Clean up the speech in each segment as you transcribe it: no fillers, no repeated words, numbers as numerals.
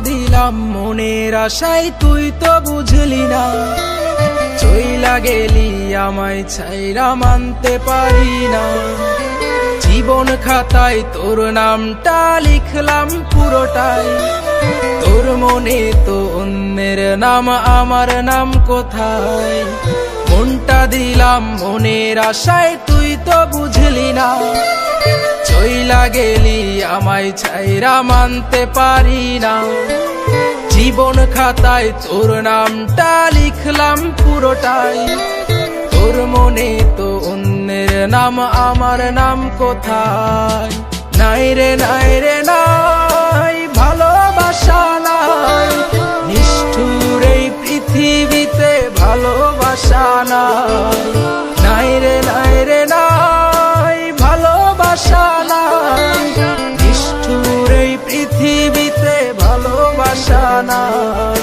দিলাম মনের আশায়, তুই তো বুঝলি না। চইলা গেলি আমায় ছাইরা মানতে পারি না। জীবন খাতায় তোর নামটা লিখলাম পুরোটাই, তোর মনে তো অন্যের নাম, আমার নাম কোথায়? মনটা দিলাম মনের আশায়, তুই তো বুঝলি না। চইলা গেলি আমায় ছাইরা মানতে পারি না। জীবন খাতায় তোর নামটা লিখলাম পুরোটাই, তোর মনে তো অন্যের নাম, আমার নাম কোথায়? নাই রে নাই রে নাই, ভালোবাসা নাই, নিষ্ঠুর এই পৃথিবীতে ভালোবাসা নাই। নাই রে নাই রে নাই, ভালোবাসা নাই, নিষ্ঠুর এই পৃথিবীতে ভালোবাসা নাই।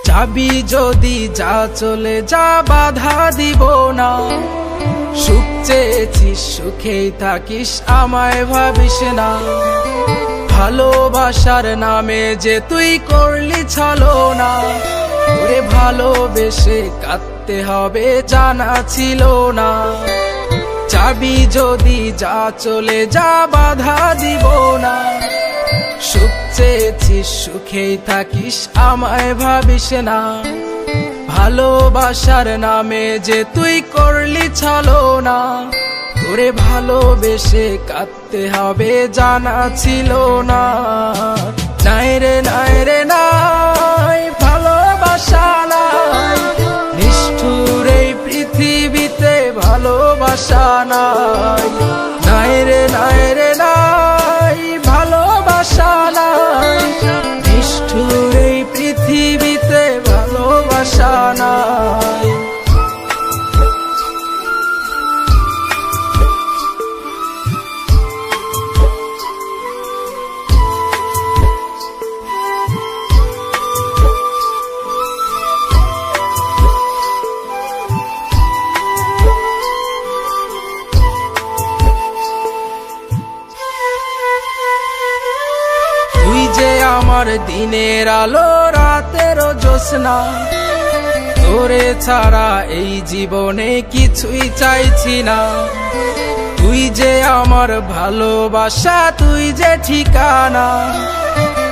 যাবি যদি যা, চলে যা, বাধা দিব না। সুখ চেয়েছিস সুখেই থাকিস, আমায় ভাবিস না। ভালোবাসার নামে যে তুই করলি ছলনা, ওরে ভালোবেসে কাঁদতে হবে জানা ছিল না। যাবি যদি যা, চলে যা, বাধা দিব না। সুখ চেয়েছিস সুখেই থাকিস, আমায় ভাবিস না। ভালোবাসার নামে যে তুই করলি ছলনা, তোরে ভালোবেসে কাঁদতে হবে জানা ছিল না। নাই রে নাই রে নাই, ভালোবাসা নাই, নিষ্ঠুর এই পৃথিবীতে ভালোবাসা নাই। নাই রে নাই রে নাই, ভালোবাসা নাই, নিষ্ঠুর এই পৃথিবীতে ভালোবাসা নাই। তুই যে আমার দিনের আলো, রাতের জ্যোৎস্না, তোরে ছাড়া এই জীবনে কিছুই চাইছি না। তুই যে আমার ভালোবাসা, তুই যে ঠিকানা,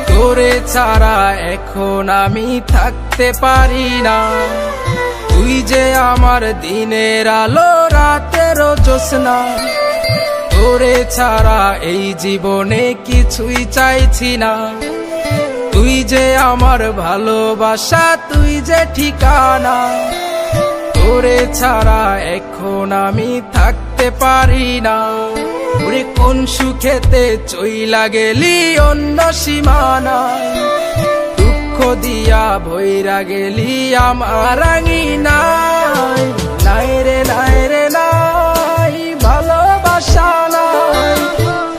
তোরে ছাড়া এখন আমি থাকতে পারি না। তুই যে আমার দিনের আলো, রাতের জ্যোৎস্না, তোরে ছাড়া এই জীবনে কিছুই চাইছি না। তুই যে আমার ভালোবাসা, তুই যে ঠিকানা, তোরে ছাড়া এখন আমি থাকতে পারি না। ওরে কোন সুখেতে চইলা গেলি অন্য সীমানায়, দুঃখ দিয়া ভইরা গেলি আমার আঙিনায়। নাই রে নাই রে নাই, ভালোবাসা নাই,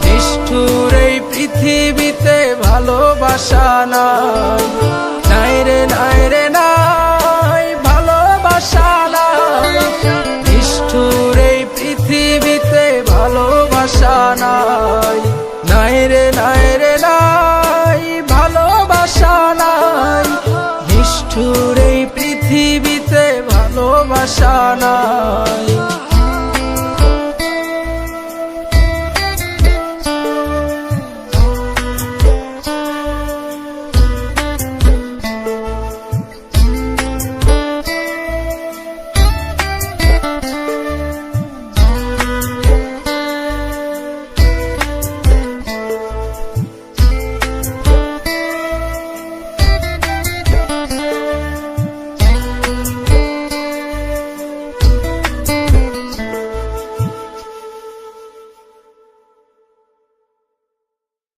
নিষ্ঠুর এই পৃথিবীতে ভালোবাসা নাই। নাই রে নাই রে নাই, ভালোবাসা নাই, নিষ্ঠুর এই পৃথিবীতে ভালোবাসা নাই। নাই রে নাই রে নাই, ভালোবাসা নাই, নিষ্ঠুর এই পৃথিবীতে ভালোবাসা নাই।